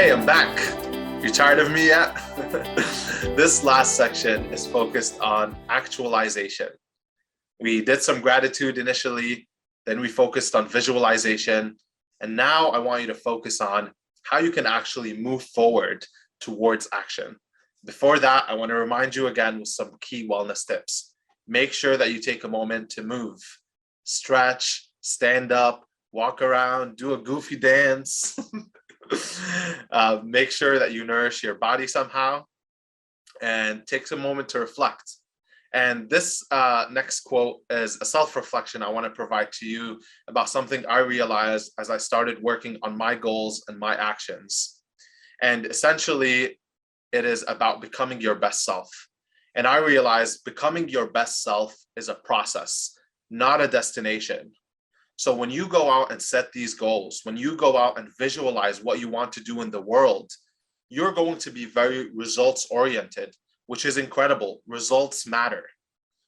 Okay, I'm back. You tired of me yet? This last section is focused on actualization. We did some gratitude initially, then we focused on visualization, and now I want you to focus on how you can actually move forward towards action. Before that, I want to remind you again with some key wellness tips. Make sure that you take a moment to move, stretch, stand up, walk around, do a goofy dance. Make sure that you nourish your body somehow and take a moment to reflect. And this next quote is a self-reflection I want to provide to you about something I realized as I started working on my goals and my actions. And essentially, it is about becoming your best self. And I realized becoming your best self is a process, not a destination. So when you go out and set these goals, when you go out and visualize what you want to do in the world, you're going to be very results oriented, which is incredible. Results matter.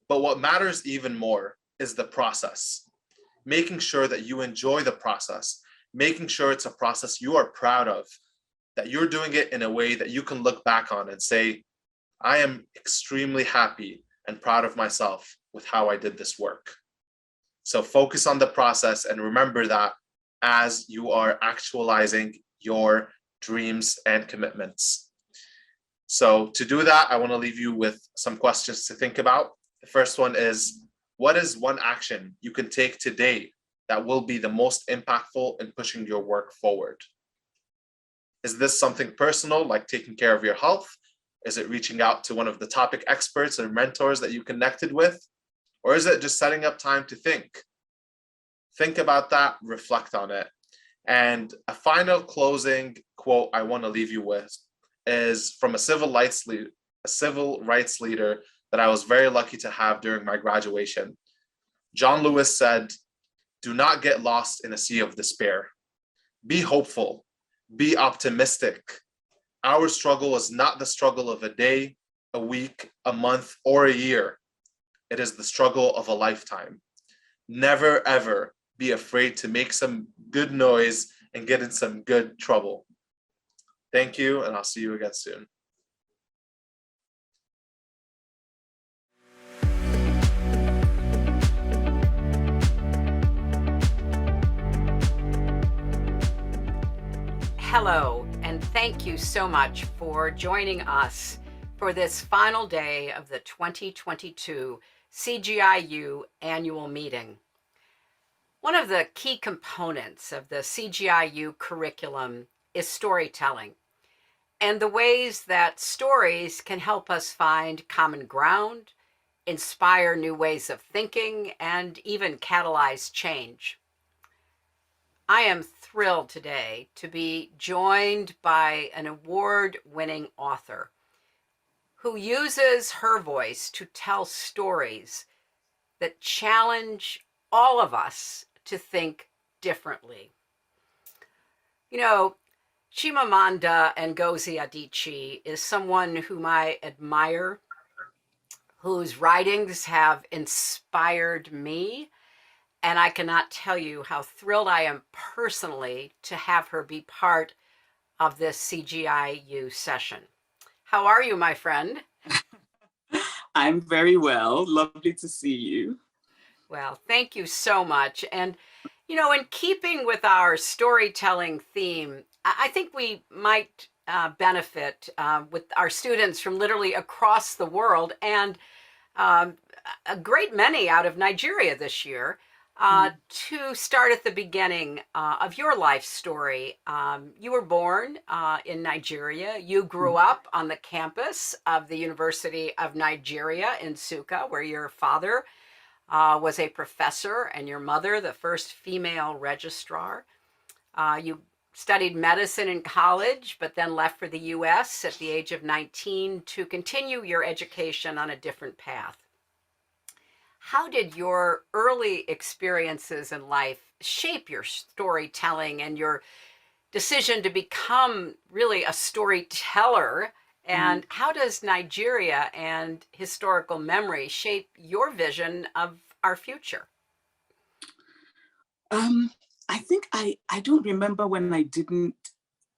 But what matters even more is the process. Making sure that you enjoy the process, making sure it's a process you are proud of, that you're doing it in a way that you can look back on and say, I am extremely happy and proud of myself with how I did this work. So focus on the process and remember that as you are actualizing your dreams and commitments. So to do that, I want to leave you with some questions to think about. The first one is, what is one action you can take today that will be the most impactful in pushing your work forward? Is this something personal, like taking care of your health? Is it reaching out to one of the topic experts or mentors that you connected with? Or is it just setting up time to think? Think about that, reflect on it. And a final closing quote I want to leave you with is from a civil rights leader that I was very lucky to have during my graduation. John Lewis said, "Do not get lost in a sea of despair. Be hopeful, be optimistic. Our struggle is not the struggle of a day, a week, a month, or a year. It is the struggle of a lifetime. Never, ever be afraid to make some good noise and get in some good trouble." Thank you, and I'll see you again soon. Hello, and thank you so much for joining us for this final day of the 2022 CGI U annual meeting. One of the key components of the CGI U curriculum is storytelling, and the ways that stories can help us find common ground, inspire new ways of thinking, and even catalyze change. I am thrilled today to be joined by an award-winning author who uses her voice to tell stories that challenge all of us to think differently. You know, Chimamanda Ngozi Adichie is someone whom I admire, whose writings have inspired me, and I cannot tell you how thrilled I am personally to have her be part of this CGI U session. How are you, my friend? I'm very well. Lovely to see you. Well, thank you so much. And, you know, in keeping with our storytelling theme, I think we might benefit with our students from literally across the world, and a great many out of Nigeria this year, to start at the beginning of your life story. You were born in Nigeria. You grew up on the campus of the University of Nigeria in Nsukka, where your father was a professor and your mother the first female registrar. You studied medicine in college, but then left for the US at the age of 19 to continue your education on a different path. How did your early experiences in life shape your storytelling and your decision to become really a storyteller? And how does Nigeria and historical memory shape your vision of our future? I think I don't remember when I didn't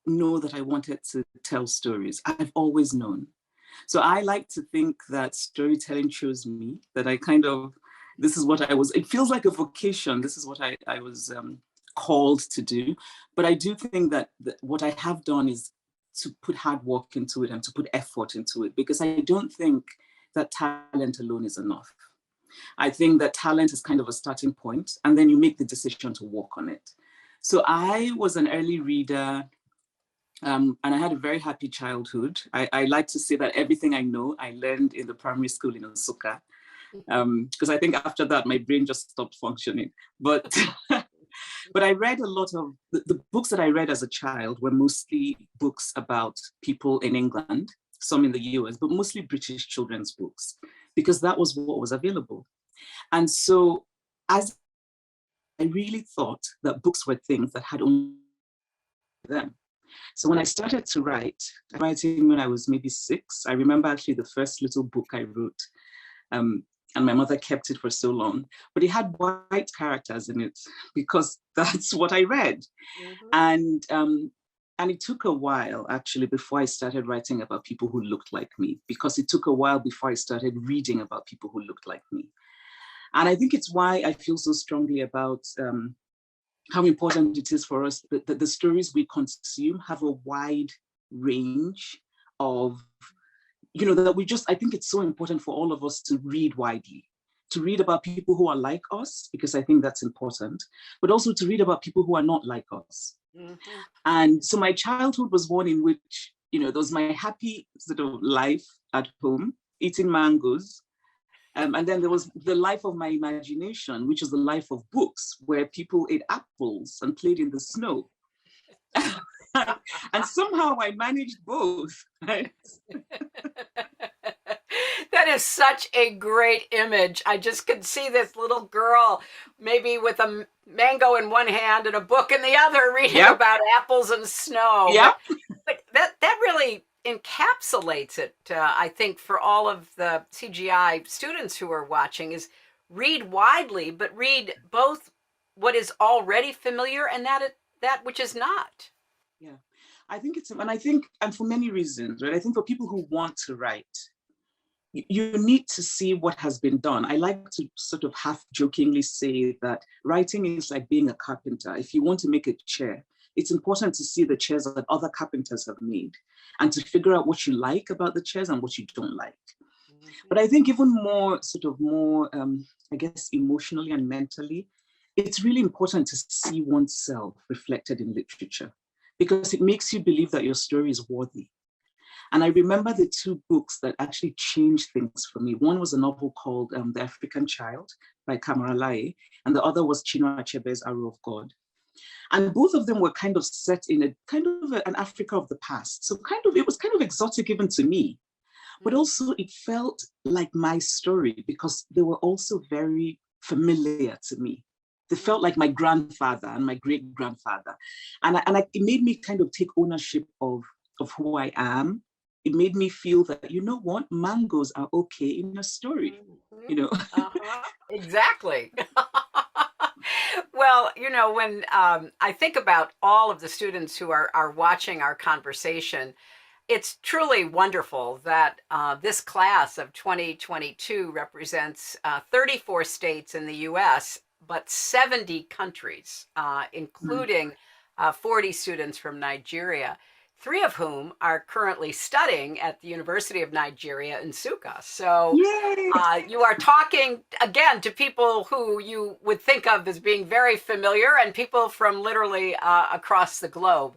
know that I wanted to tell stories. I've always known. So I like to think that storytelling chose me, that I kind of, this is what I was, it feels like a vocation. This is what I was called to do. But I do think that what I have done is to put hard work into it and to put effort into it, because I don't think that talent alone is enough. I think that talent is kind of a starting point, and then you make the decision to work on it. So I was an early reader, and I had a very happy childhood. I like to say that everything I know, I learned in the primary school in Nsukka, because I think after that, my brain just stopped functioning. But, but I read a lot of, the books that I read as a child were mostly books about people in England, some in the US, but mostly British children's books, because that was what was available. And so as I really thought that books were things that had only them. So when I started to write, writing when I was maybe 6, I remember actually the first little book I wrote, and my mother kept it for so long, but it had white characters in it because that's what I read. Mm-hmm. And it took a while actually before I started writing about people who looked like me, because it took a while before I started reading about people who looked like me. And I think it's why I feel so strongly about how important it is for us that the stories we consume have a wide range of, you know, that we just, I think it's so important for all of us to read widely, to read about people who are like us, because I think that's important, but also to read about people who are not like us. Mm-hmm. And so my childhood was one in which, you know, there was my happy sort of life at home, eating mangoes. And then there was the life of my imagination, which was the life of books, where people ate apples and played in the snow. And somehow I managed both. Right? That is such a great image. I just could see this little girl, maybe with a mango in one hand and a book in the other, reading about apples and snow. Yeah. But that really encapsulates it, I think, for all of the CGI students who are watching, is read widely, but read both what is already familiar and that which is not. Yeah, I think it's, and for many reasons, right? I think for people who want to write, you need to see what has been done. I like to sort of half jokingly say that writing is like being a carpenter. If you want to make a chair, it's important to see the chairs that other carpenters have made and to figure out what you like about the chairs and what you don't like. Mm-hmm. But I think even more, I guess, emotionally and mentally, it's really important to see oneself reflected in literature, because it makes you believe that your story is worthy. And I remember the 2 books that actually changed things for me. One was a novel called The African Child by Kamara Laye, and the other was Chinua Achebe's Arrow of God. And both of them were kind of set in an Africa of the past. So it was kind of exotic even to me, but also it felt like my story because they were also very familiar to me. They felt like my grandfather and my great grandfather. And it made me kind of take ownership of who I am. It made me feel that, you know what, mangoes are okay in a story, you know. Exactly. Well, you know, when I think about all of the students who are watching our conversation, it's truly wonderful that this class of 2022 represents 34 states in the US, but 70 countries, including 40 students from Nigeria, 3 of whom are currently studying at the University of Nigeria in Nsukka. So you are talking, again, to people who you would think of as being very familiar and people from literally across the globe.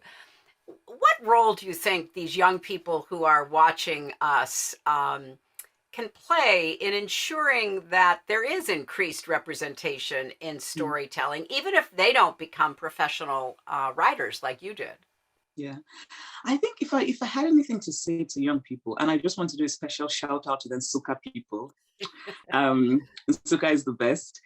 What role do you think these young people who are watching us can play in ensuring that there is increased representation in storytelling, even if they don't become professional writers like you did? Yeah, I think if I had anything to say to young people, and I just want to do a special shout out to the Nsukka people, Nsukka is the best.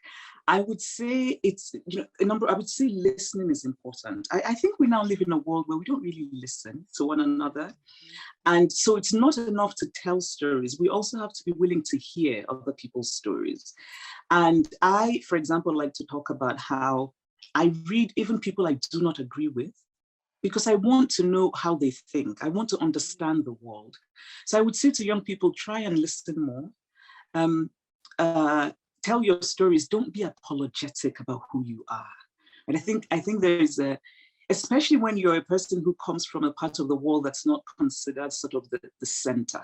I would say I would say listening is important. I think we now live in a world where we don't really listen to one another. And so it's not enough to tell stories. We also have to be willing to hear other people's stories. And I, for example, like to talk about how I read even people I do not agree with. because I want to know how they think. I want to understand the world. So I would say to young people, try and listen more. Tell your stories. Don't be apologetic about who you are. And I think there's a, especially when you're a person who comes from a part of the world that's not considered sort of the center.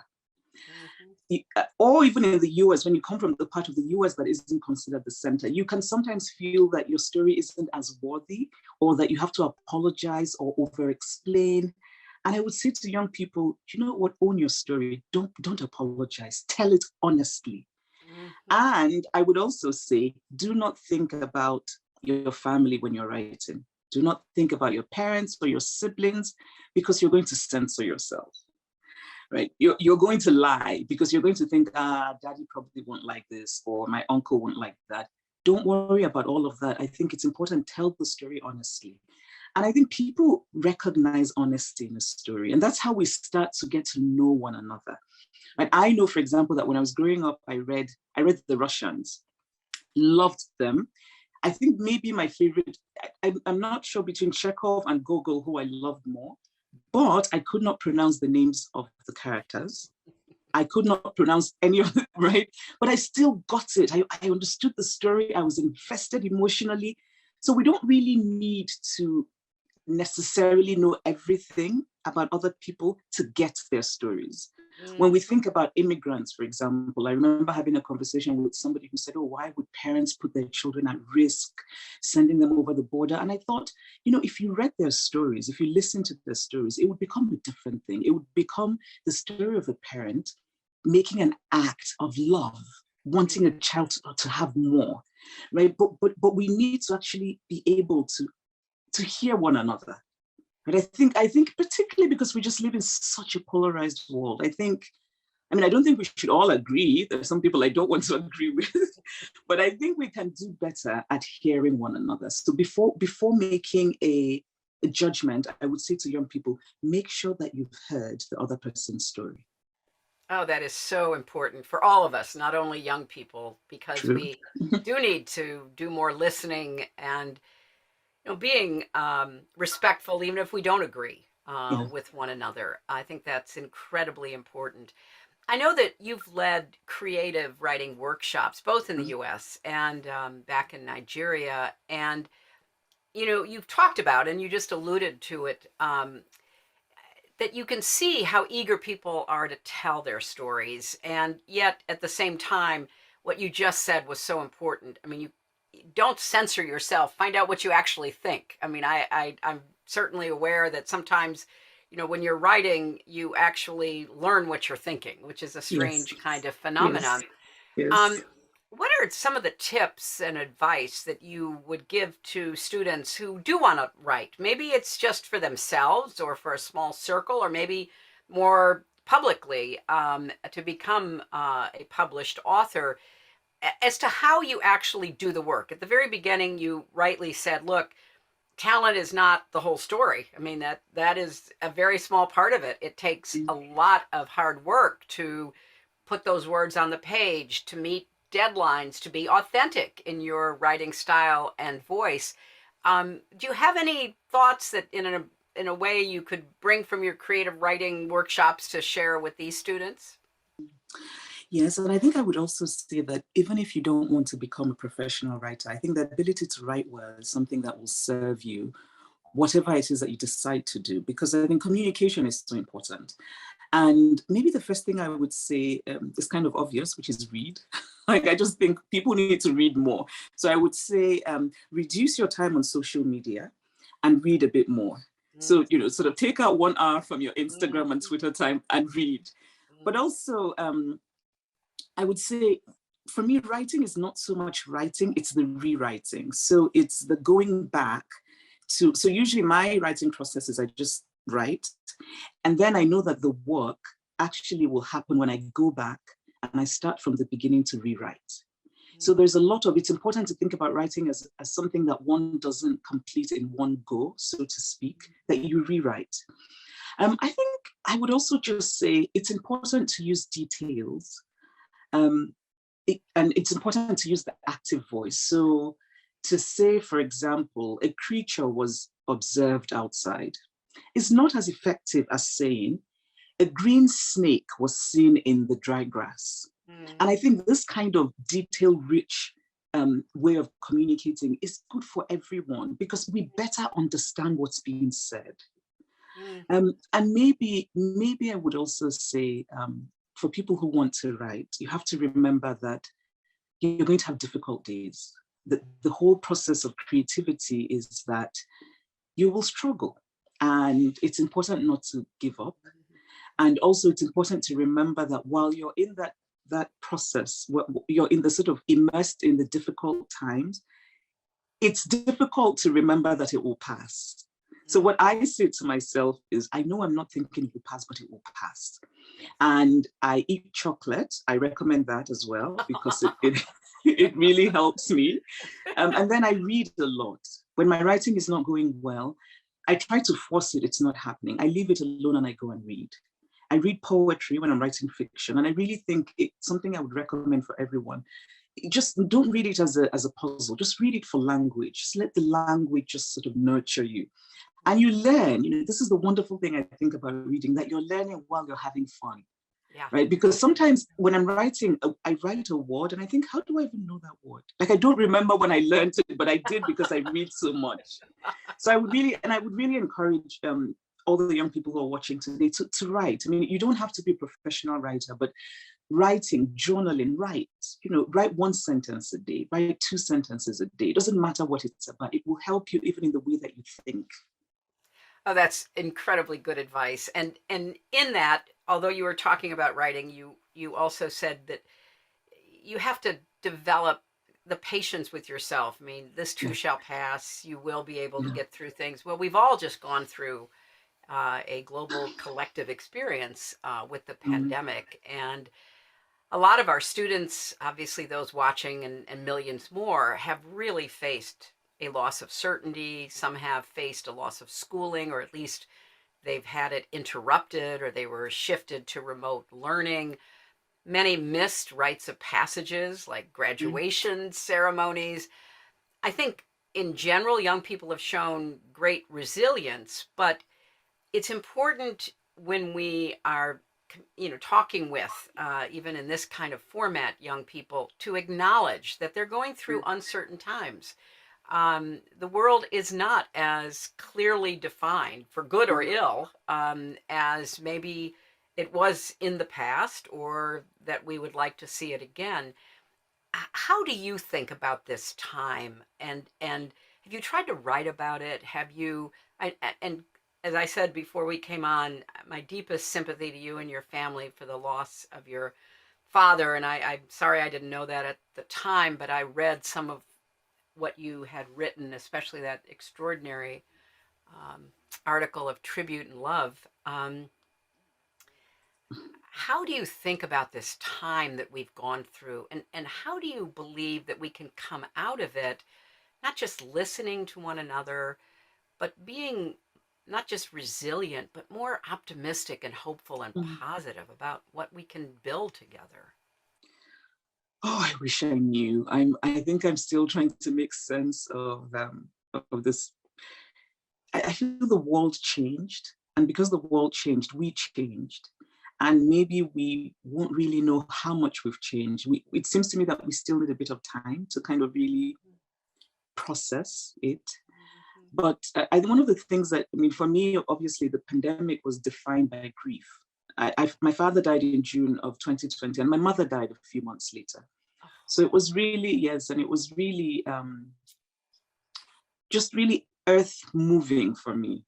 Or even in the US, when you come from the part of the US that isn't considered the center, you can sometimes feel that your story isn't as worthy, or that you have to apologize or over-explain. And I would say to young people, you know what, own your story. Don't apologize. Tell it honestly. And I would also say, do not think about your family when you're writing. Do not think about your parents or your siblings, because you're going to censor yourself. Right? You're going to lie because you're going to think, daddy probably won't like this, or my uncle won't like that. Don't worry about all of that. I think it's important to tell the story honestly. And I think people recognize honesty in a story. And that's how we start to get to know one another. And I know, for example, that when I was growing up, I read The Russians, loved them. I think maybe my favorite, I'm not sure, between Chekhov and Gogol, who I loved more. But I could not pronounce the names of the characters. I could not pronounce any of it, right? But I still got it. I understood the story. I was invested emotionally. So we don't really need to necessarily know everything about other people to get their stories. When we think about immigrants, for example, I remember having a conversation with somebody who said, oh, why would parents put their children at risk, sending them over the border? And I thought, you know, if you read their stories, if you listen to their stories, it would become a different thing. It would become the story of a parent making an act of love, wanting a child to have more, right? But we need to actually be able to hear one another. But I think particularly because we just live in such a polarized world, I don't think we should all agree. There's some people I don't want to agree with, but I think we can do better at hearing one another. So before making a judgment, I would say to young people, make sure that you've heard the other person's story. Oh, that is so important for all of us, not only young people, because True. we do need to do more listening and being respectful, even if we don't agree with one another. I think that's incredibly important. I know that you've led creative writing workshops, both in the US and back in Nigeria. And, you've talked about, and you just alluded to it, that you can see how eager people are to tell their stories. And yet at the same time, what you just said was so important. I mean, you don't censor yourself. Find out what you actually think. I mean, I'm certainly aware that sometimes, when you're writing, you actually learn what you're thinking, which is a strange kind of phenomenon. Yes. What are some of the tips and advice that you would give to students who do want to write? Maybe it's just for themselves or for a small circle, or maybe more publicly to become a published author, as to how you actually do the work. At the very beginning, you rightly said, look, talent is not the whole story. I mean, that is a very small part of it. It takes a lot of hard work to put those words on the page, to meet deadlines, to be authentic in your writing style and voice. Do you have any thoughts that in a way you could bring from your creative writing workshops to share with these students? Yes, and I think I would also say that even if you don't want to become a professional writer, I think the ability to write well is something that will serve you, whatever it is that you decide to do, because I think communication is so important. And maybe the first thing I would say is kind of obvious, which is read. Like, I just think people need to read more. So I would say reduce your time on social media and read a bit more. So, sort of take out 1 hour from your Instagram and Twitter time and read. But also, I would say, for me, writing is not so much writing, it's the rewriting. So it's the going back to, so usually my writing process is I just write, and then I know that the work actually will happen when I go back and I start from the beginning to rewrite. So there's a lot of, it's important to think about writing as something that one doesn't complete in one go, so to speak, that you rewrite. I think I would also just say it's important to use details. And it's important to use the active voice. So to say, for example, a creature was observed outside. is not as effective as saying, a green snake was seen in the dry grass. And I think this kind of detail-rich way of communicating is good for everyone because we better understand what's being said. And maybe I would also say, for people who want to write, you have to remember that you're going to have difficult days. The whole process of creativity is that you will struggle, and it's important not to give up. And also it's important to remember that while you're in that process, you're in the sort of immersed in the difficult times, it's difficult to remember that it will pass. So what I say to myself is, I know I'm not thinking it will pass, but it will pass. And I eat chocolate. I recommend that as well, because it really helps me. And then I read a lot. When my writing is not going well, I try to force it. It's not happening. I leave it alone and I go and read. I read poetry when I'm writing fiction. And I really think it's something I would recommend for everyone. Just don't read it as a puzzle. Just read it for language. Just let the language just sort of nurture you. And you learn, this is the wonderful thing I think about reading, that you're learning while you're having fun, right? Because sometimes when I'm writing, I write a word and I think, how do I even know that word? Like, I don't remember when I learned it, but I did because I read so much. So I would really encourage all the young people who are watching today to write. I mean, you don't have to be a professional writer, but writing, journaling, write 1 sentence a day, write 2 sentences a day. It doesn't matter what it's about. It will help you even in the way that you think. Oh, that's incredibly good advice. And in that, although you were talking about writing, you also said that you have to develop the patience with yourself. I mean, this too shall pass. You will be able to get through things. Well, we've all just gone through a global collective experience with the pandemic. And a lot of our students, obviously those watching and millions more, have really faced a loss of certainty. Some have faced a loss of schooling, or at least they've had it interrupted, or they were shifted to remote learning. Many missed rites of passages like graduation ceremonies. I think in general, young people have shown great resilience, but it's important when we are talking with, even in this kind of format, young people, to acknowledge that they're going through uncertain times. The world is not as clearly defined, for good or ill, as maybe it was in the past, or that we would like to see it again. How do you think about this time? And have you tried to write about it? Have you, and as I said before we came on, my deepest sympathy to you and your family for the loss of your father. And I'm sorry I didn't know that at the time, but I read some of what you had written, especially that extraordinary article of tribute and love. How do you think about this time that we've gone through, and how do you believe that we can come out of it, not just listening to one another, but being not just resilient, but more optimistic and hopeful and positive about what we can build together? Oh, I wish I knew. I think I'm still trying to make sense of this. I feel the world changed, and because the world changed, we changed. And maybe we won't really know how much we've changed. It seems to me that we still need a bit of time to kind of really process it. But one of the things that, for me, obviously, the pandemic was defined by grief. My father died in June of 2020, and my mother died a few months later. So it was really, and it was really, just really earth moving for me,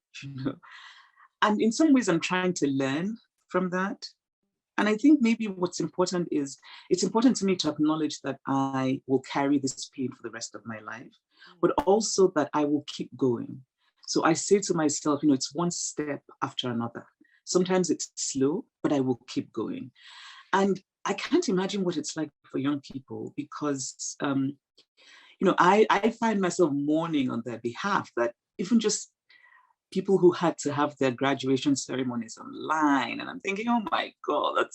And in some ways, I'm trying to learn from that. And I think maybe what's important is, it's important to me to acknowledge that I will carry this pain for the rest of my life, but also that I will keep going. So I say to myself, it's one step after another. Sometimes it's slow, but I will keep going. And I can't imagine what it's like for young people, because, I find myself mourning on their behalf, that even just people who had to have their graduation ceremonies online. And I'm thinking, oh my God,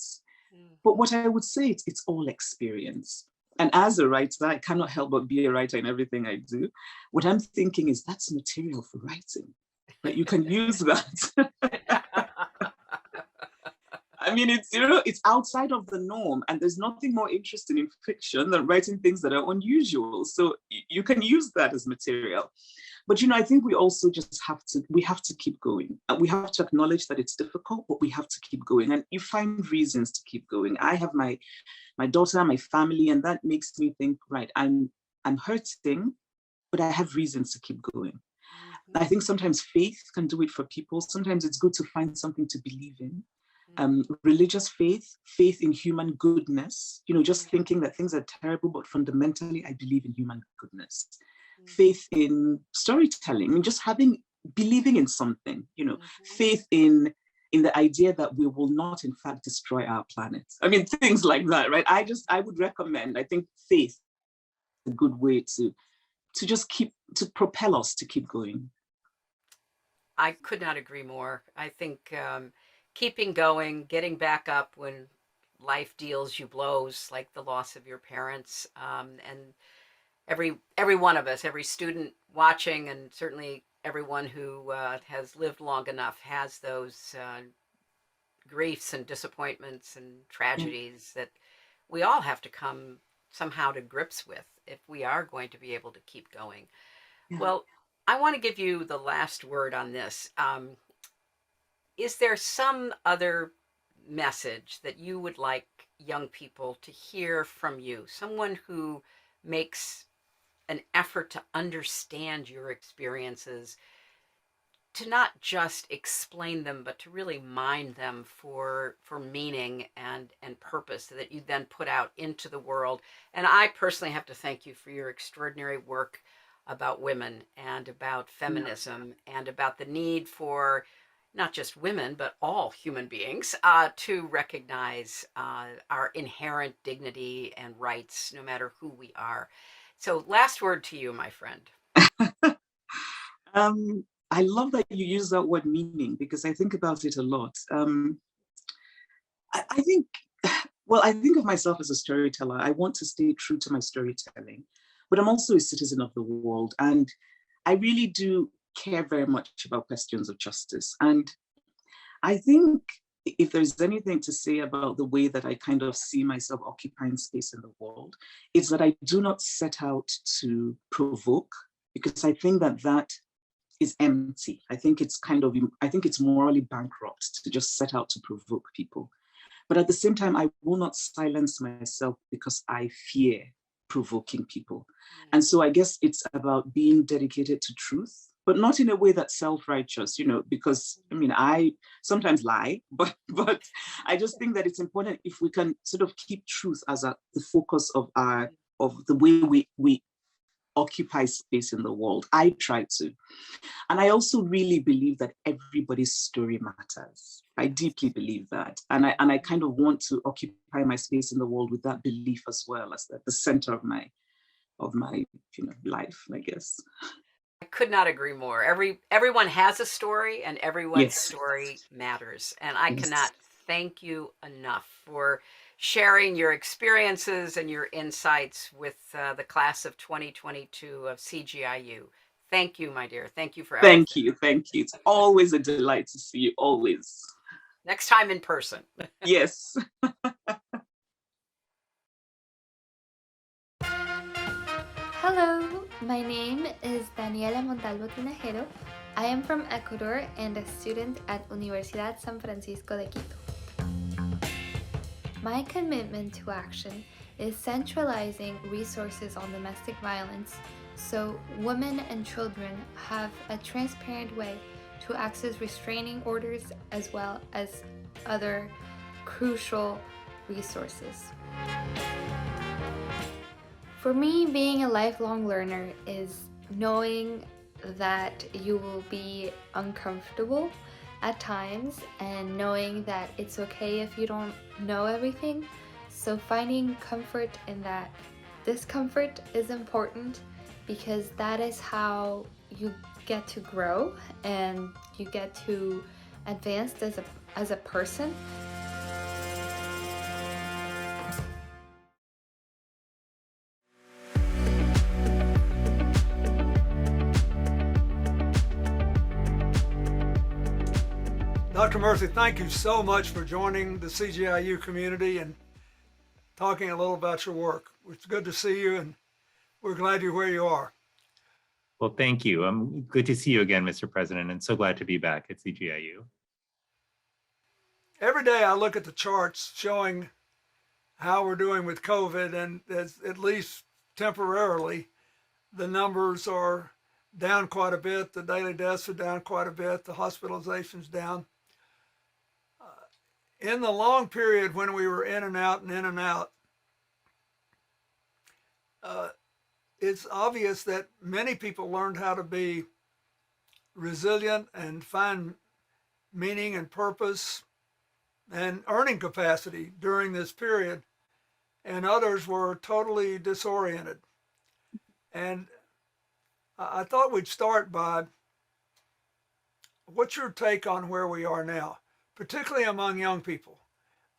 but what I would say, it's all experience. And as a writer, I cannot help but be a writer in everything I do. What I'm thinking is, that's material for writing. But you can use that. I mean, it's outside of the norm, and there's nothing more interesting in fiction than writing things that are unusual. So you can use that as material. But, I think we also just have to keep going. We have to acknowledge that it's difficult, but we have to keep going. And you find reasons to keep going. I have my daughter, my family, and that makes me think, right, I'm hurting, but I have reasons to keep going. I think sometimes faith can do it for people. Sometimes it's good to find something to believe in. Religious faith in human goodness, just thinking that things are terrible, but fundamentally, I believe in human goodness. Faith in storytelling, and just believing in something, faith in the idea that we will not, in fact, destroy our planet. I mean, things like that, right? I would recommend, I think faith is a good way to just to propel us to keep going. I could not agree more. I think keeping going, getting back up when life deals you blows, like the loss of your parents, and every one of us, every student watching, and certainly everyone who has lived long enough has those griefs and disappointments and tragedies that we all have to come somehow to grips with if we are going to be able to keep going. Yeah. Well, I want to give you the last word on this. Is there some other message that you would like young people to hear from you? Someone who makes an effort to understand your experiences, to not just explain them, but to really mine them for meaning and purpose that you then put out into the world. And I personally have to thank you for your extraordinary work about women and about feminism and about the need for not just women, but all human beings to recognize our inherent dignity and rights, no matter who we are. So last word to you, my friend. I love that you use that word meaning, because I think about it a lot. I think of myself as a storyteller. I want to stay true to my storytelling, but I'm also a citizen of the world. And I really do care very much about questions of justice. And I think if there's anything to say about the way that I kind of see myself occupying space in the world, it's that I do not set out to provoke, because I think that is empty. I think it's morally bankrupt to just set out to provoke people. But at the same time, I will not silence myself because I fear provoking people. And so I guess it's about being dedicated to truth, but not in a way that's self-righteous, because I sometimes lie, but I just think that it's important if we can sort of keep truth as the focus of the way we occupy space in the world. I try to. And I also really believe that everybody's story matters. I deeply believe that. And I kind of want to occupy my space in the world with that belief as well, as the center of my life, I guess. I could not agree more. Everyone has a story, and everyone's story matters. And I cannot thank you enough for sharing your experiences and your insights with the class of 2022 of CGI U. Thank you, my dear. Thank you for everything. Thank you. It's always a delight to see you, always. Next time in person. Yes. Hello, my name is Daniela Montalvo Tinajero. I am from Ecuador and a student at Universidad San Francisco de Quito. My commitment to action is centralizing resources on domestic violence so women and children have a transparent way to access restraining orders as well as other crucial resources. For me, being a lifelong learner is knowing that you will be uncomfortable at times and knowing that it's okay if you don't know everything. So finding comfort in that discomfort is important, because that is how you get to grow and you get to advance as a person. Dr. Murthy, thank you so much for joining the CGI U community and talking a little about your work. It's good to see you, and we're glad you're where you are. Well, thank you. Good to see you again, Mr. President, and so glad to be back at CGIU. Every day I look at the charts showing how we're doing with COVID, and at least temporarily, the numbers are down quite a bit. The daily deaths are down quite a bit. The hospitalization's down. In the long period when we were in and out and in and out, it's obvious that many people learned how to be resilient and find meaning and purpose and earning capacity during this period, and others were totally disoriented. And I thought we'd start by, what's your take on where we are now, particularly among young people?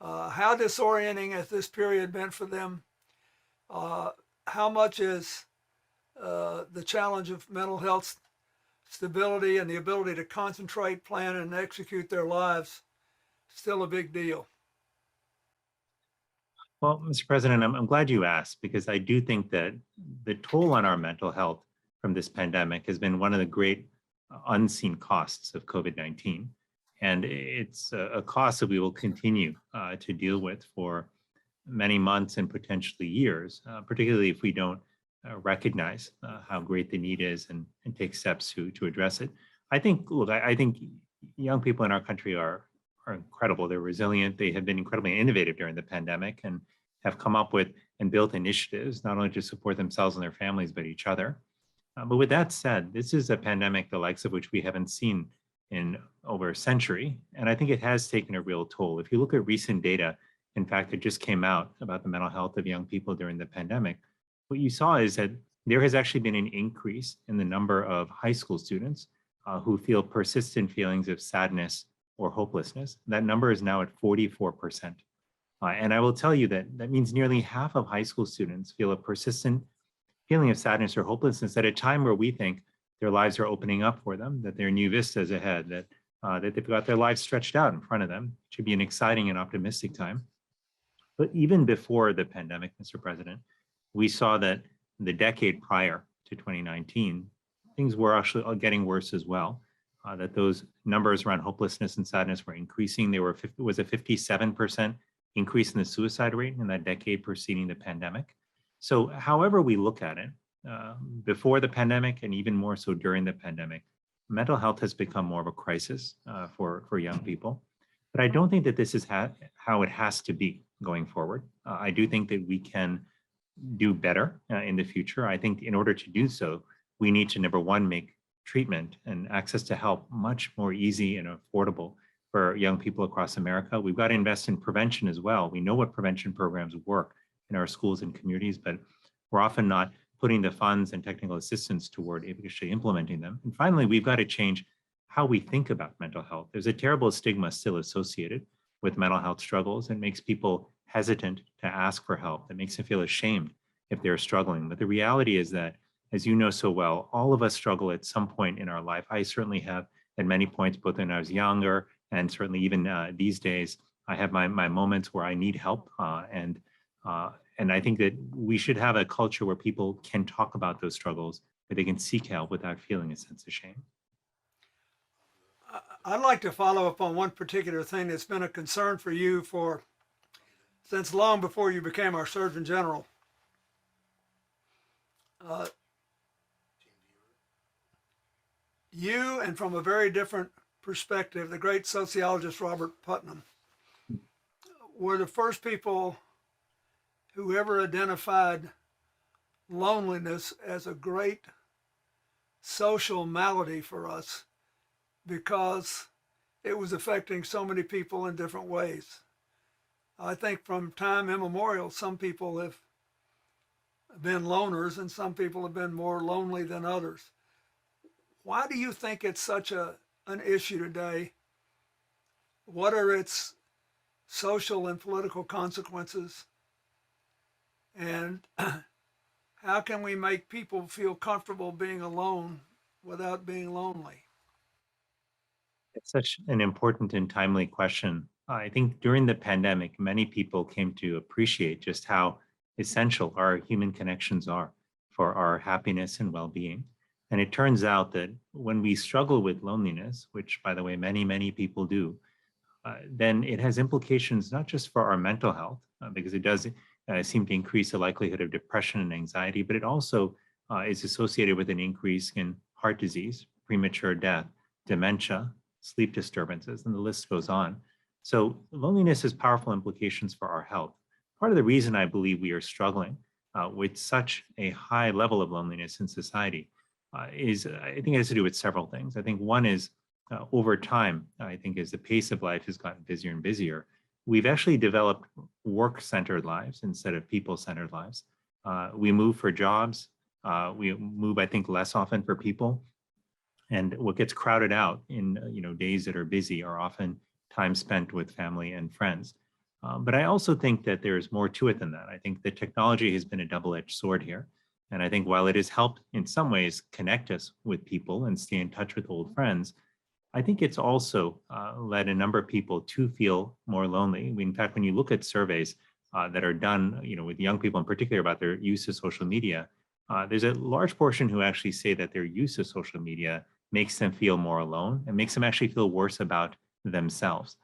How disorienting has this period been for them? How much is the challenge of mental health stability and the ability to concentrate, plan, and execute their lives still a big deal? Well, Mr. President, I'm glad you asked, because I do think that the toll on our mental health from this pandemic has been one of the great unseen costs of COVID-19. And it's a cost that we will continue to deal with for many months and potentially years, particularly if we don't recognize how great the need is and take steps to address it. I think, look, I think young people in our country are incredible. They're resilient. They have been incredibly innovative during the pandemic and have come up with and built initiatives, not only to support themselves and their families, but each other. But with that said, this is a pandemic the likes of which we haven't seen in over a century. And I think it has taken a real toll. If you look at recent data, in fact, it just came out about the mental health of young people during the pandemic, what you saw is that there has actually been an increase in the number of high school students who feel persistent feelings of sadness or hopelessness. That number is now at 44%. And I will tell you that that means nearly half of high school students feel a persistent feeling of sadness or hopelessness at a time where we think their lives are opening up for them, that there are new vistas ahead, that they've got their lives stretched out in front of them. It should be an exciting and optimistic time. But even before the pandemic, Mr. President, we saw that the decade prior to 2019, things were actually getting worse as well. That those numbers around hopelessness and sadness were increasing. There was a 57% increase in the suicide rate in that decade preceding the pandemic. So however we look at it, before the pandemic and even more so during the pandemic, mental health has become more of a crisis for young people. But I don't think that this is how it has to be going forward. I do think that we can do better in the future. I think in order to do so, we need to, number one, make treatment and access to help much more easy and affordable for young people across America. We've got to invest in prevention as well. We know what prevention programs work in our schools and communities, but we're often not putting the funds and technical assistance toward actually implementing them. And finally, we've got to change how we think about mental health. There's a terrible stigma still associated with mental health struggles and makes people hesitant to ask for help. That makes them feel ashamed if they're struggling. But the reality is that, as you know so well, all of us struggle at some point in our life. I certainly have at many points, both when I was younger and certainly even these days, I have my moments where I need help. And I think that we should have a culture where people can talk about those struggles, where they can seek help without feeling a sense of shame. I'd like to follow up on one particular thing that's been a concern for you since long before you became our Surgeon General. You, and from a very different perspective, the great sociologist Robert Putnam, were the first people who ever identified loneliness as a great social malady for us because it was affecting so many people in different ways. I think from time immemorial, some people have been loners and some people have been more lonely than others. Why do you think it's such an issue today? What are its social and political consequences? And how can we make people feel comfortable being alone without being lonely? It's such an important and timely question. I think during the pandemic, many people came to appreciate just how essential our human connections are for our happiness and well-being. And it turns out that when we struggle with loneliness, which by the way, many people do, then it has implications not just for our mental health, because it does seem to increase the likelihood of depression and anxiety, but it also is associated with an increase in heart disease, premature death, dementia, sleep disturbances, and the list goes on. So loneliness has powerful implications for our health. Part of the reason I believe we are struggling with such a high level of loneliness in society is, I think it has to do with several things. I think one is over time, I think as the pace of life has gotten busier and busier, we've actually developed work-centered lives instead of people-centered lives. We move for jobs. We move, I think, less often for people. And what gets crowded out in days that are busy are often time spent with family and friends. But I also think that there's more to it than that. I think the technology has been a double-edged sword here. And I think while it has helped in some ways connect us with people and stay in touch with old friends, I think it's also led a number of people to feel more lonely. In fact, when you look at surveys that are done with young people in particular about their use of social media, there's a large portion who actually say that their use of social media makes them feel more alone and makes them actually feel worse about themselves.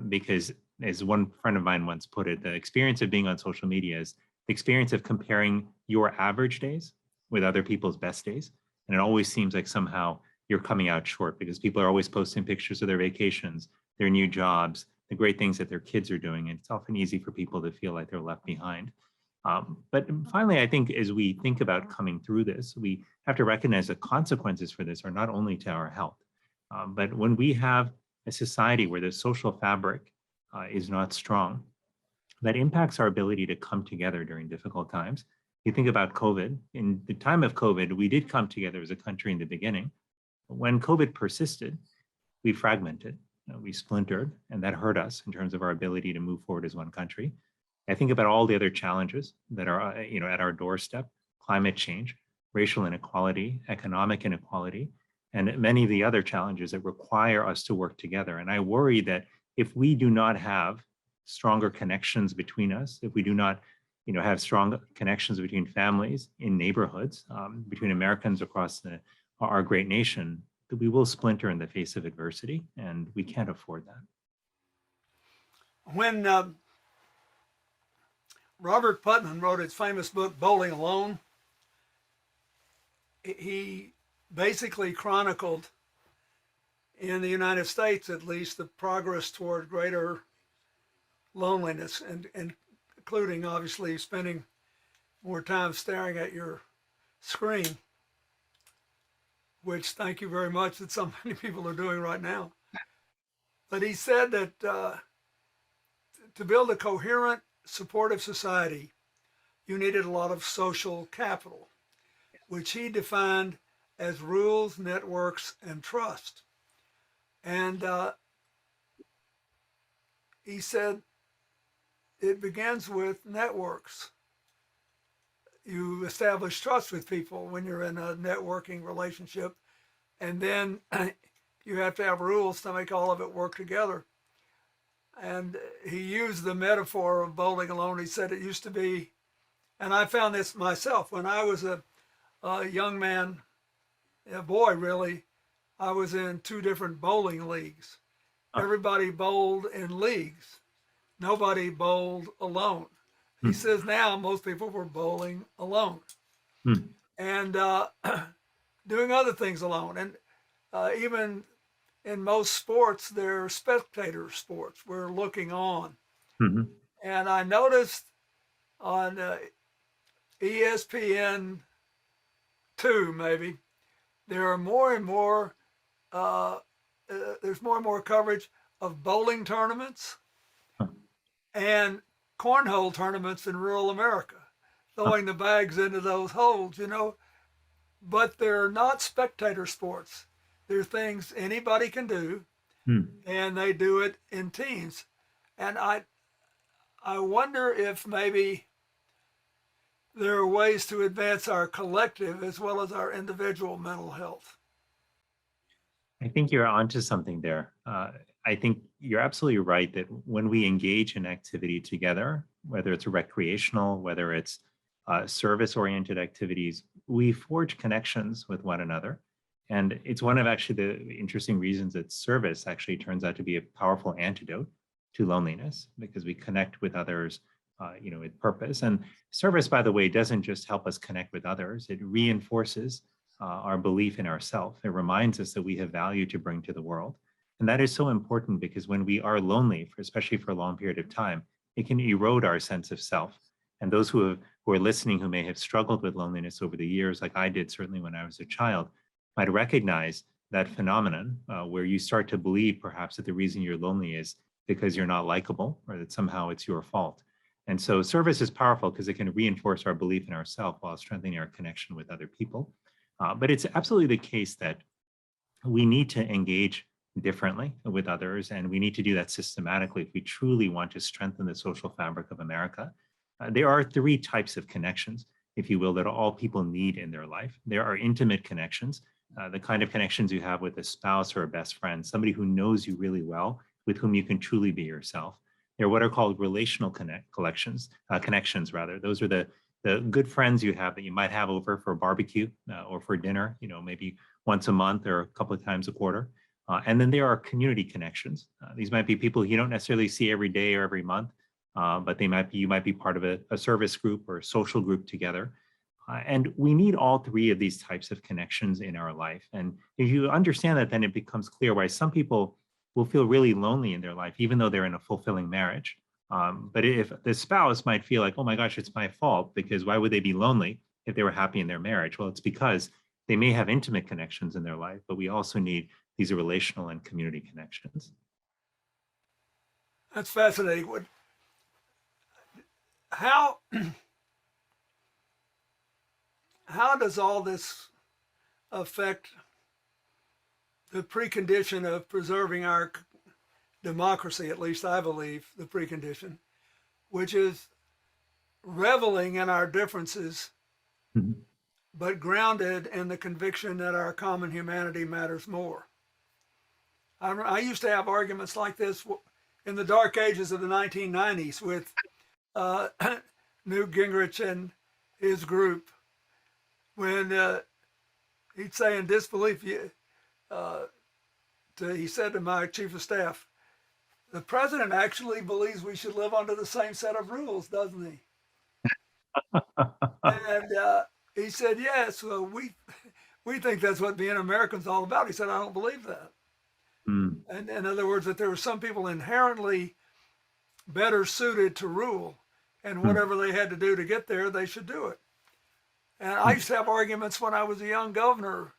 Because as one friend of mine once put it, the experience of being on social media is the experience of comparing your average days with other people's best days. And it always seems like somehow you're coming out short because people are always posting pictures of their vacations, their new jobs, the great things that their kids are doing. And it's often easy for people to feel like they're left behind. But finally, I think as we think about coming through this, we have to recognize the consequences for this are not only to our health, but when we have a society where the social fabric is not strong, that impacts our ability to come together during difficult times. You think about COVID. In the time of COVID, we did come together as a country in the beginning. When COVID persisted, we fragmented, we splintered, and that hurt us in terms of our ability to move forward as one country. I think about all the other challenges that are at our doorstep: climate change, racial inequality, economic inequality, and many of the other challenges that require us to work together. And I worry that if we do not have stronger connections between us, if we do not have strong connections between families in neighborhoods, between Americans across our great nation, that we will splinter in the face of adversity, and we can't afford that. When Robert Putnam wrote his famous book, Bowling Alone, he basically chronicled, in the United States at least, the progress toward greater loneliness, and including obviously spending more time staring at your screen, which thank you very much that so many people are doing right now. But he said that to build a coherent, supportive society, you needed a lot of social capital, which he defined as rules, networks, and trust. And he said it begins with networks. You establish trust with people when you're in a networking relationship, and then you have to have rules to make all of it work together. And he used the metaphor of bowling alone. He said it used to be, and I found this myself, when I was a young man, a boy really, I was in 2 different bowling leagues. Everybody bowled in leagues. Nobody bowled alone. He says now most people were bowling alone and doing other things alone. And even in most sports, they're spectator sports. We're looking on. And I noticed on ESPN 2, maybe, there are more and more, there's more and more coverage of bowling tournaments and cornhole tournaments in rural America, throwing the bags into those holes, but they're not spectator sports. They're things anybody can do, and they do it in teams. And I wonder if maybe there are ways to advance our collective as well as our individual mental health. I think you're onto something there. I think you're absolutely right that when we engage in activity together, whether it's recreational, whether it's service-oriented activities, we forge connections with one another. And it's one of actually the interesting reasons that service actually turns out to be a powerful antidote to loneliness, because we connect with others, with purpose. And service, by the way, doesn't just help us connect with others, it reinforces our belief in ourselves. It reminds us that we have value to bring to the world. And that is so important because when we are lonely, especially for a long period of time, it can erode our sense of self. And those who are listening who may have struggled with loneliness over the years, like I did certainly when I was a child, might recognize that phenomenon where you start to believe perhaps that the reason you're lonely is because you're not likable or that somehow it's your fault. And so service is powerful because it can reinforce our belief in ourselves while strengthening our connection with other people. But it's absolutely the case that we need to engage differently with others, and we need to do that systematically if we truly want to strengthen the social fabric of America. There are three types of connections, if you will, that all people need in their life. There are intimate connections, the kind of connections you have with a spouse or a best friend, somebody who knows you really well, with whom you can truly be yourself. They're what are called relational connections. Those are the good friends you have that you might have over for a barbecue or for dinner, maybe once a month or a couple of times a quarter. And then there are community connections. These might be people you don't necessarily see every day or every month, but you might be part of a service group or a social group together. And we need all three of these types of connections in our life. And if you understand that, then it becomes clear why some people will feel really lonely in their life, even though they're in a fulfilling marriage. But if the spouse might feel like, oh my gosh, it's my fault, because why would they be lonely if they were happy in their marriage? Well, it's because they may have intimate connections in their life, but we also need these relational and community connections. That's fascinating. How does all this affect the precondition of preserving our democracy, at least I believe the precondition, which is reveling in our differences, but grounded in the conviction that our common humanity matters more. I used to have arguments like this in the dark ages of the 1990s with Newt Gingrich and his group, when he'd say in disbelief, he said to my chief of staff, the president actually believes we should live under the same set of rules, doesn't he? And he said, yes, well, we think that's what being American's all about. He said, I don't believe that. And in other words, that there were some people inherently better suited to rule, and whatever they had to do to get there, they should do it. And I used to have arguments when I was a young governor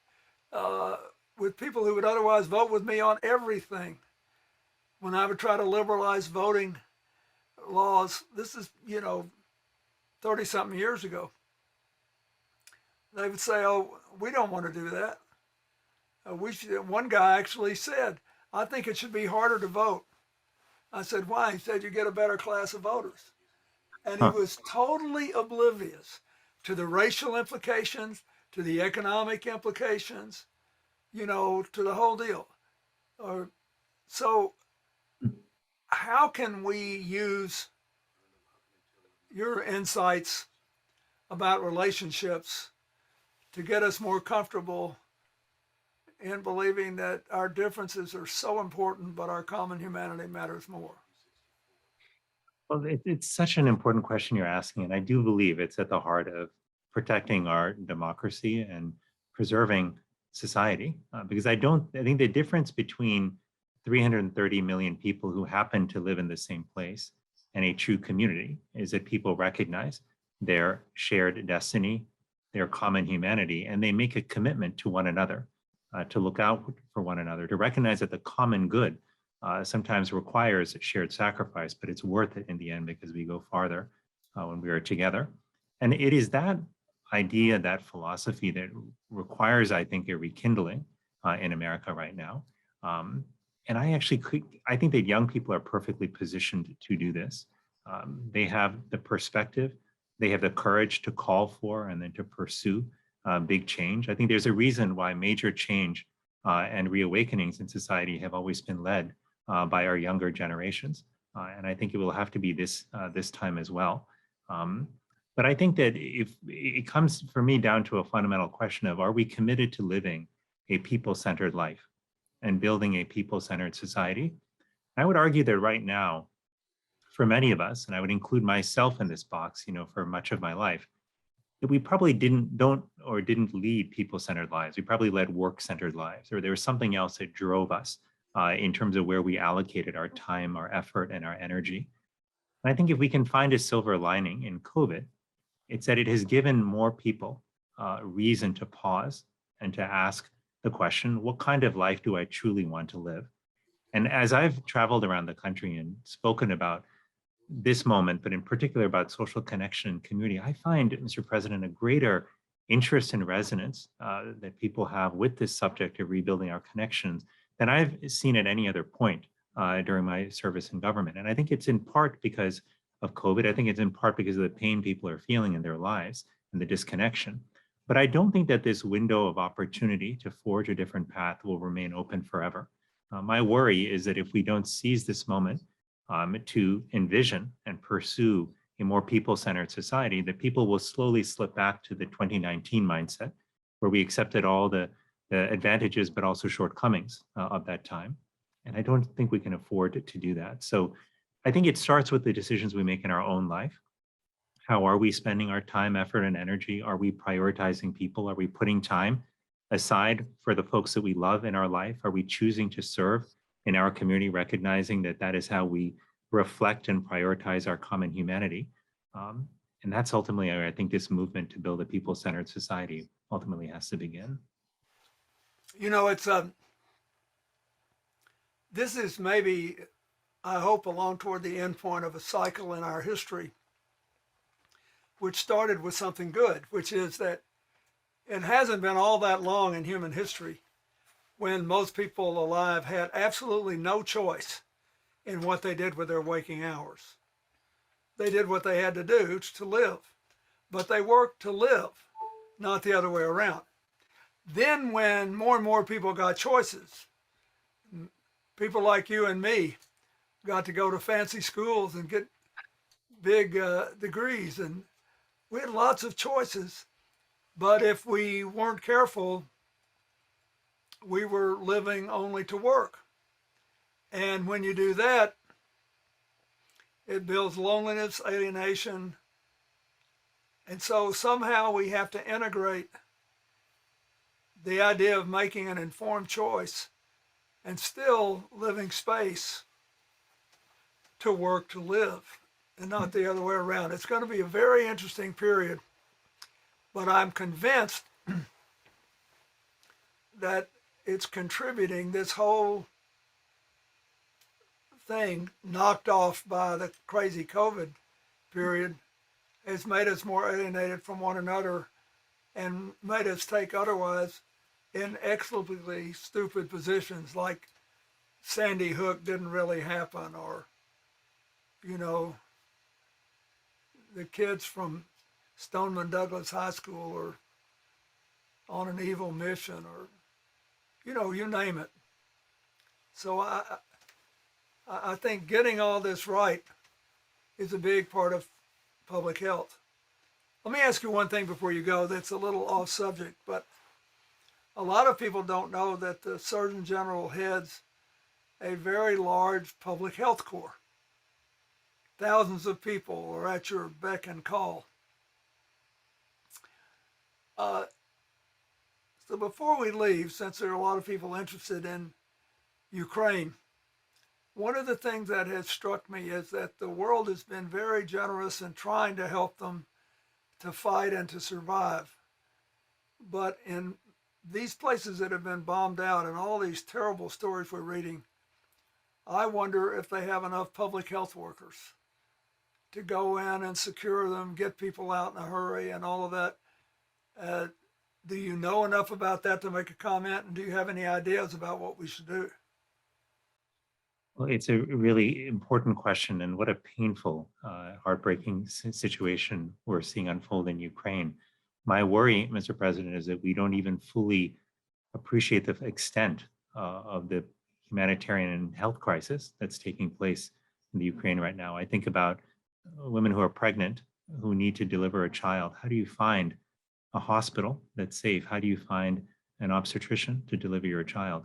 with people who would otherwise vote with me on everything. When I would try to liberalize voting laws, this is, 30-something years ago, they would say, oh, we don't want to do that. One guy actually said, I think it should be harder to vote. I said, why? He said, you get a better class of voters. And he was totally oblivious to the racial implications, to the economic implications, to the whole deal. So how can we use your insights about relationships to get us more comfortable in believing that our differences are so important, but our common humanity matters more? Well, it's such an important question you're asking, and I do believe it's at the heart of protecting our democracy and preserving society, because I think the difference between 330 million people who happen to live in the same place and a true community is that people recognize their shared destiny, their common humanity, and they make a commitment to one another, to look out for one another, to recognize that the common good sometimes requires shared sacrifice, but it's worth it in the end because we go farther when we are together. And it is that idea, that philosophy that requires, I think, a rekindling in America right now. And I think that young people are perfectly positioned to do this. They have the perspective, they have the courage to call for and then to pursue big change. I think there's a reason why major change and reawakenings in society have always been led by our younger generations. And I think it will have to be this time as well. But I think that if it comes for me down to a fundamental question of, are we committed to living a people-centered life and building a people-centered society? I would argue that right now, for many of us, and I would include myself in this box, for much of my life, that we probably didn't lead people-centered lives. We probably led work-centered lives, or there was something else that drove us in terms of where we allocated our time, our effort, and our energy. And I think if we can find a silver lining in COVID, it's that it has given more people reason to pause and to ask the question, what kind of life do I truly want to live? And as I've traveled around the country and spoken about this moment, but in particular about social connection and community, I find, Mr. President, a greater interest and resonance that people have with this subject of rebuilding our connections than I've seen at any other point during my service in government. And I think it's in part because of COVID. I think it's in part because of the pain people are feeling in their lives and the disconnection. But I don't think that this window of opportunity to forge a different path will remain open forever. My worry is that if we don't seize this moment to envision and pursue a more people-centered society, that people will slowly slip back to the 2019 mindset, where we accepted all the advantages, but also shortcomings of that time. And I don't think we can afford to do that. So I think it starts with the decisions we make in our own life. How are we spending our time, effort, and energy? Are we prioritizing people? Are we putting time aside for the folks that we love in our life? Are we choosing to serve in our community, recognizing that that is how we reflect and prioritize our common humanity? And that's ultimately, I think, this movement to build a people-centered society ultimately has to begin. It's this is maybe, I hope, along toward the end point of a cycle in our history, which started with something good, which is that it hasn't been all that long in human history when most people alive had absolutely no choice in what they did with their waking hours. They did what they had to do to live, but they worked to live, not the other way around. Then when more and more people got choices, people like you and me got to go to fancy schools and get big degrees, and we had lots of choices. But if we weren't careful, we were living only to work. And when you do that, it builds loneliness, alienation. And so somehow we have to integrate the idea of making an informed choice and still living space to work to live, and not the other way around. It's going to be a very interesting period, but I'm convinced that it's contributing, this whole thing knocked off by the crazy COVID period has made us more alienated from one another and made us take otherwise inexplicably stupid positions like Sandy Hook didn't really happen, or, the kids from Stoneman Douglas High School are on an evil mission, or, you name it. So I think getting all this right is a big part of public health. Let me ask you one thing before you go that's a little off subject, but a lot of people don't know that the Surgeon General heads a very large public health corps. Thousands of people are at your beck and call. So before we leave, since there are a lot of people interested in Ukraine, one of the things that has struck me is that the world has been very generous in trying to help them to fight and to survive. But in these places that have been bombed out and all these terrible stories we're reading, I wonder if they have enough public health workers to go in and secure them, get people out in a hurry and all of that. Do you know enough about that to make a comment? And do you have any ideas about what we should do? Well, it's a really important question, and what a painful, heartbreaking situation we're seeing unfold in Ukraine. My worry, Mr. President, is that we don't even fully appreciate the extent of the humanitarian and health crisis that's taking place in the Ukraine right now. I think about women who are pregnant, who need to deliver a child. How do you find a hospital that's safe? How do you find an obstetrician to deliver your child?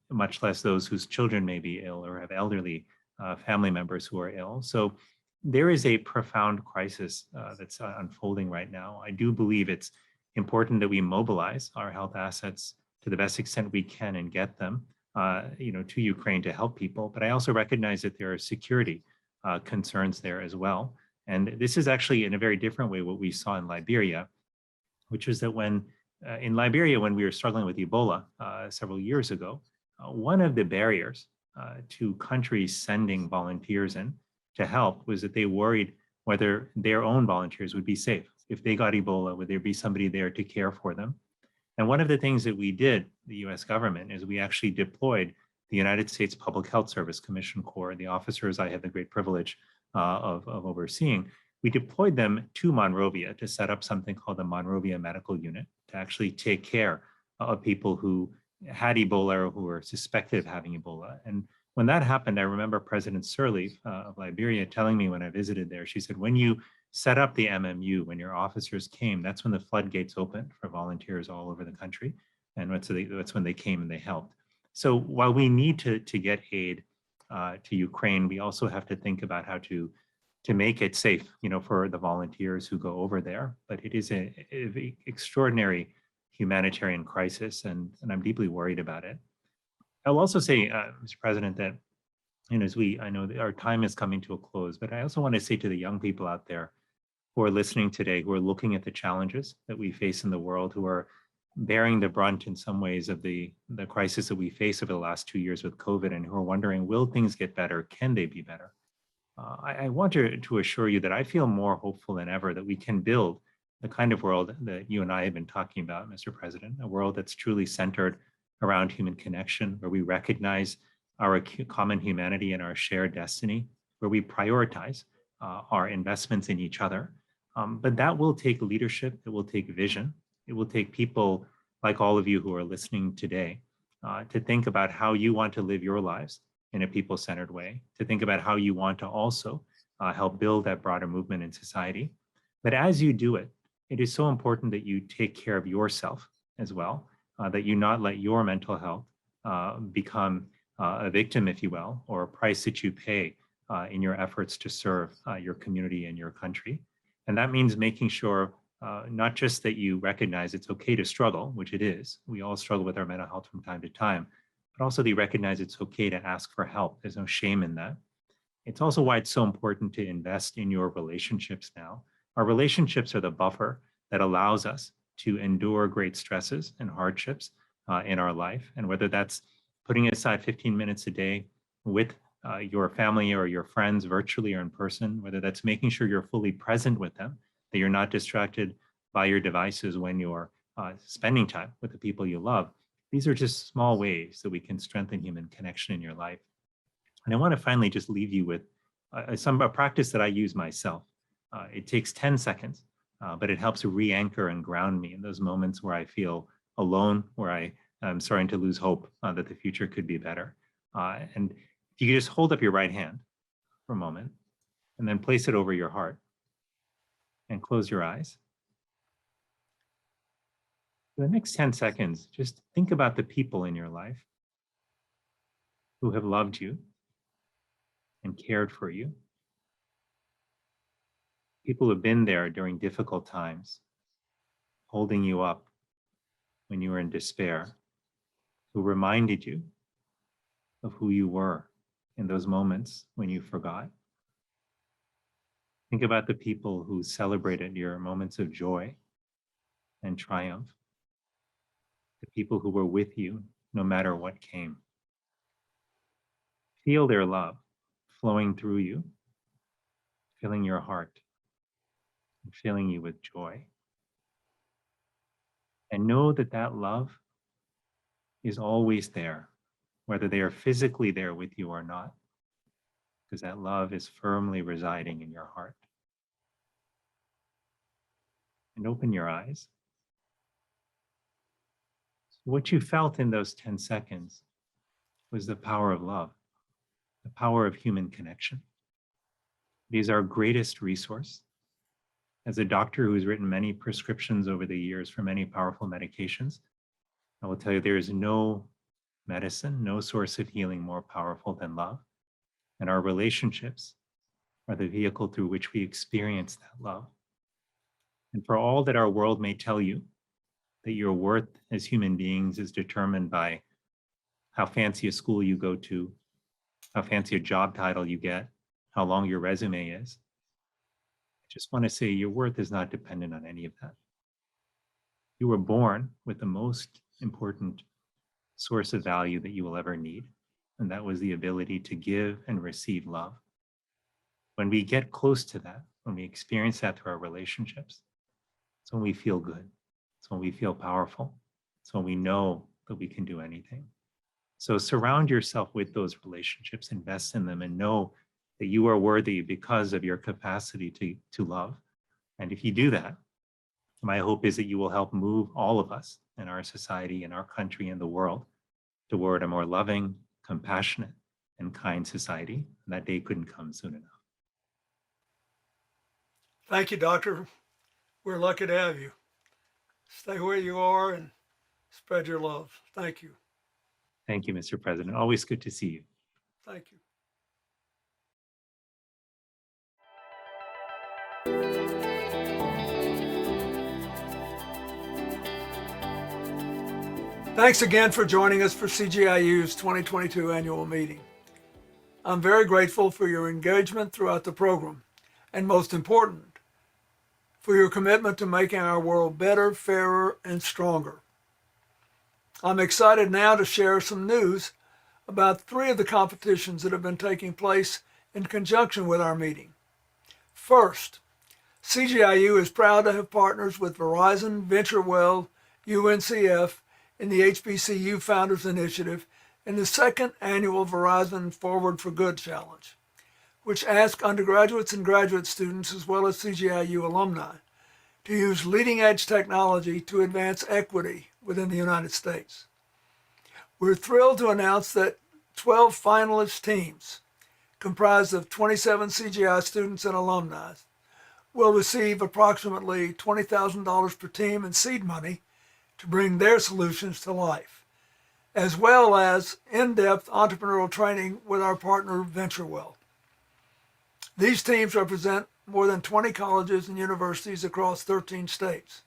Much less those whose children may be ill or have elderly family members who are ill. So there is a profound crisis that's unfolding right now. I do believe it's important that we mobilize our health assets to the best extent we can and get them to Ukraine to help people. But I also recognize that there are security concerns there as well. And this is actually in a very different way what we saw in Liberia, which was that when in Liberia, when we were struggling with Ebola several years ago, one of the barriers to countries sending volunteers in to help was that they worried whether their own volunteers would be safe. If they got Ebola, would there be somebody there to care for them? And one of the things that we did, the US government, is we actually deployed the United States Public Health Service Commission Corps, the officers I had the great privilege of overseeing. We deployed them to Monrovia to set up something called the Monrovia Medical Unit to actually take care of people who had Ebola or who were suspected of having Ebola. And when that happened, I remember President Sirleaf of Liberia telling me when I visited there, she said, when you set up the MMU, when your officers came, that's when the floodgates opened for volunteers all over the country. And that's when they came and they helped. So while we need to get aid to Ukraine, we also have to think about how to make it safe, for the volunteers who go over there. But it is an extraordinary humanitarian crisis, and I'm deeply worried about it. I'll also say, Mr. President, that I know that our time is coming to a close, but I also want to say to the young people out there who are listening today, who are looking at the challenges that we face in the world, who are bearing the brunt in some ways of the crisis that we face over the last 2 years with COVID, and who are wondering, will things get better? Can they be better? I want to assure you that I feel more hopeful than ever that we can build the kind of world that you and I have been talking about, Mr. President, a world that's truly centered around human connection, where we recognize our common humanity and our shared destiny, where we prioritize our investments in each other. But that will take leadership, it will take vision, it will take people like all of you who are listening today to think about how you want to live your lives in a people-centered way, to think about how you want to also help build that broader movement in society. But as you do it, it is so important that you take care of yourself as well, that you not let your mental health become a victim, if you will, or a price that you pay in your efforts to serve your community and your country. And that means making sure not just that you recognize it's okay to struggle, which it is. We all struggle with our mental health from time to time, but also that you recognize it's okay to ask for help. There's no shame in that. It's also why it's so important to invest in your relationships now. Our relationships are the buffer that allows us to endure great stresses and hardships in our life. And whether that's putting aside 15 minutes a day with your family or your friends virtually or in person, whether that's making sure you're fully present with them, that you're not distracted by your devices when you're spending time with the people you love. These are just small ways that we can strengthen human connection in your life. And I want to finally just leave you with a practice that I use myself. It takes 10 seconds, but it helps re-anchor and ground me in those moments where I feel alone, where I am starting to lose hope that the future could be better. And if you could just hold up your right hand for a moment and then place it over your heart and close your eyes. For the next 10 seconds, just think about the people in your life who have loved you and cared for you. People who have been there during difficult times, holding you up when you were in despair, who reminded you of who you were in those moments when you forgot. Think about the people who celebrated your moments of joy and triumph, the people who were with you no matter what came. Feel their love flowing through you, filling your heart, and filling you with joy. And know that that love is always there, whether they are physically there with you or not, because that love is firmly residing in your heart. And open your eyes. What you felt in those 10 seconds was the power of love, the power of human connection. It is our greatest resource. As a doctor who's written many prescriptions over the years for many powerful medications, I will tell you there is no medicine, no source of healing more powerful than love. And our relationships are the vehicle through which we experience that love. And for all that our world may tell you, that your worth as human beings is determined by how fancy a school you go to, how fancy a job title you get, how long your resume is, I just want to say your worth is not dependent on any of that. You were born with the most important source of value that you will ever need, and that was the ability to give and receive love. When we get close to that, when we experience that through our relationships, it's when we feel good. It's when we feel powerful. It's when we know that we can do anything. So surround yourself with those relationships, invest in them, and know that you are worthy because of your capacity to love. And if you do that, my hope is that you will help move all of us in our society, in our country, and the world toward a more loving, compassionate, and kind society. And that day couldn't come soon enough. Thank you, Doctor. We're lucky to have you. Stay where you are and spread your love. Thank you. Thank you, Mr. President. Always good to see you. Thank you. Thanks again for joining us for CGIU's 2022 annual meeting. I'm very grateful for your engagement throughout the program, and most important, for your commitment to making our world better, fairer, and stronger. I'm excited now to share some news about 3 of the competitions that have been taking place in conjunction with our meeting. First, CGIU is proud to have partners with Verizon, VentureWell, UNCF, in the HBCU Founders Initiative in the 2nd annual Verizon Forward for Good Challenge, which asks undergraduates and graduate students, as well as CGIU alumni, to use leading-edge technology to advance equity within the United States. We're thrilled to announce that 12 finalist teams, comprised of 27 CGI students and alumni, will receive approximately $20,000 per team in seed money to bring their solutions to life, as well as in-depth entrepreneurial training with our partner VentureWell. These teams represent more than 20 colleges and universities across 13 states.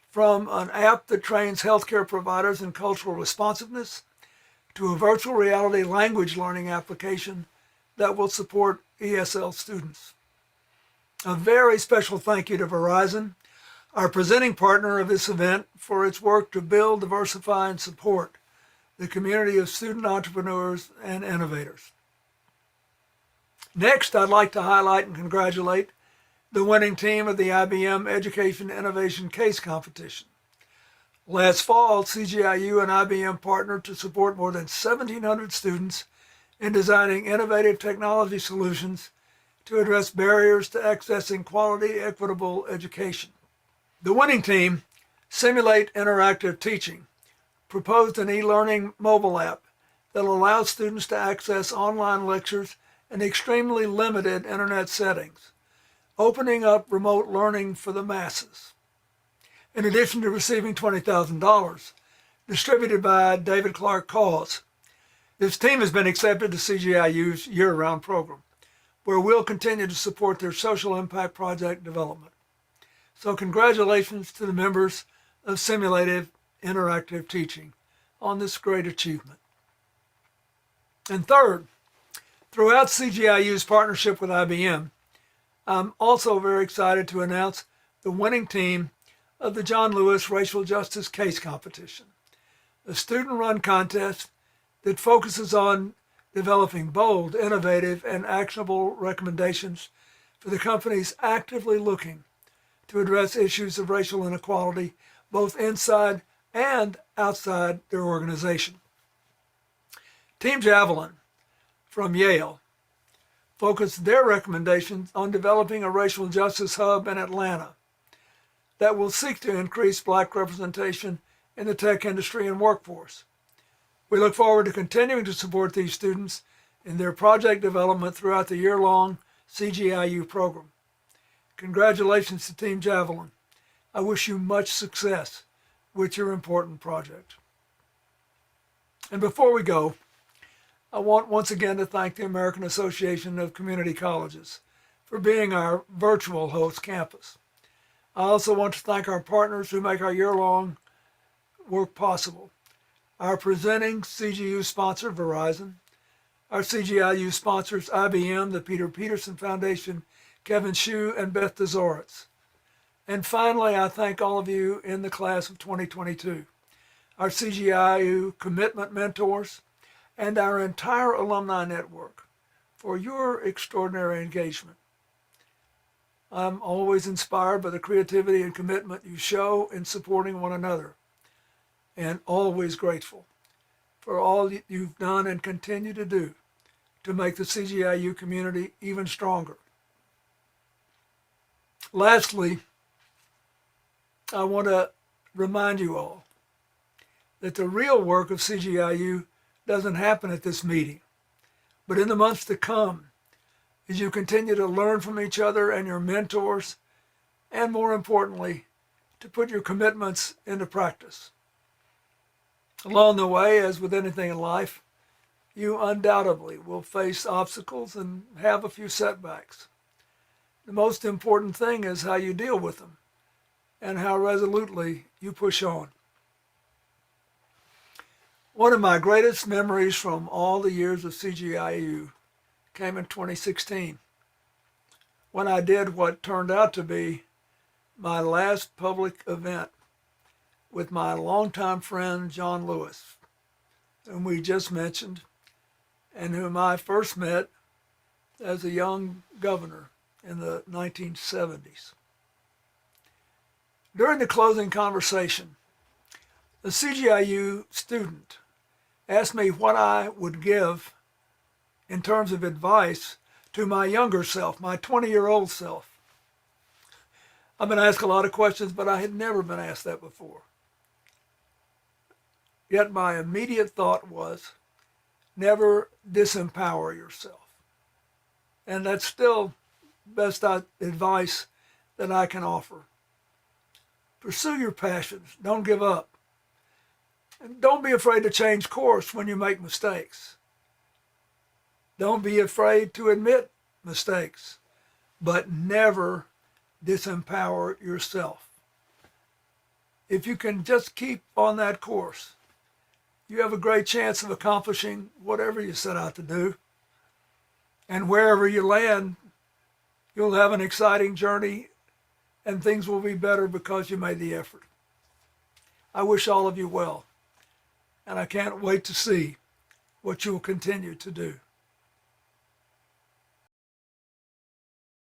From an app that trains healthcare providers in cultural responsiveness to a virtual reality language learning application that will support ESL students. A very special thank you to Verizon, our presenting partner of this event, for its work to build, diversify, and support the community of student entrepreneurs and innovators. Next, I'd like to highlight and congratulate the winning team of the IBM Education Innovation Case Competition. Last fall, CGIU and IBM partnered to support more than 1,700 students in designing innovative technology solutions to address barriers to accessing quality, equitable education. The winning team, Simulate Interactive Teaching, proposed an e-learning mobile app that allows students to access online lectures in extremely limited internet settings, opening up remote learning for the masses. In addition to receiving $20,000, distributed by David Clark Cause, this team has been accepted to CGIU's year-round program, where we'll continue to support their social impact project development. So congratulations to the members of Simulative Interactive Teaching on this great achievement. And third, throughout CGIU's partnership with IBM, I'm also very excited to announce the winning team of the John Lewis Racial Justice Case Competition, a student-run contest that focuses on developing bold, innovative, and actionable recommendations for the companies actively looking to address issues of racial inequality both inside and outside their organization. Team Javelin from Yale focused their recommendations on developing a racial justice hub in Atlanta that will seek to increase Black representation in the tech industry and workforce. We look forward to continuing to support these students in their project development throughout the year-long CGI U program. Congratulations to Team Javelin. I wish you much success with your important project. And before we go, I want once again to thank the American Association of Community Colleges for being our virtual host campus. I also want to thank our partners who make our year-long work possible. Our presenting CGU sponsor, Verizon. Our CGIU sponsors, IBM, the Peter Peterson Foundation, Kevin Shue, and Beth Dezoritz. And finally, I thank all of you in the class of 2022, our CGIU commitment mentors, and our entire alumni network for your extraordinary engagement. I'm always inspired by the creativity and commitment you show in supporting one another, and always grateful for all you've done and continue to do to make the CGIU community even stronger. Lastly, I want to remind you all that the real work of CGIU doesn't happen at this meeting, but in the months to come, as you continue to learn from each other and your mentors, and more importantly, to put your commitments into practice. Along the way, as with anything in life, you undoubtedly will face obstacles and have a few setbacks. The most important thing is how you deal with them and how resolutely you push on. One of my greatest memories from all the years of CGIU came in 2016, when I did what turned out to be my last public event with my longtime friend, John Lewis, whom we just mentioned, and whom I first met as a young governor in the 1970s. During the closing conversation, a CGIU student asked me what I would give in terms of advice to my younger self, my 20-year-old self. I've been asked a lot of questions, but I had never been asked that before. Yet my immediate thought was, never disempower yourself. And that's still best advice that I can offer. Pursue your passions. Don't give up. And don't be afraid to change course when you make mistakes. Don't be afraid to admit mistakes, but never disempower yourself. If you can just keep on that course, you have a great chance of accomplishing whatever you set out to do. And wherever you land, you'll have an exciting journey and things will be better because you made the effort. I wish all of you well, and I can't wait to see what you'll continue to do.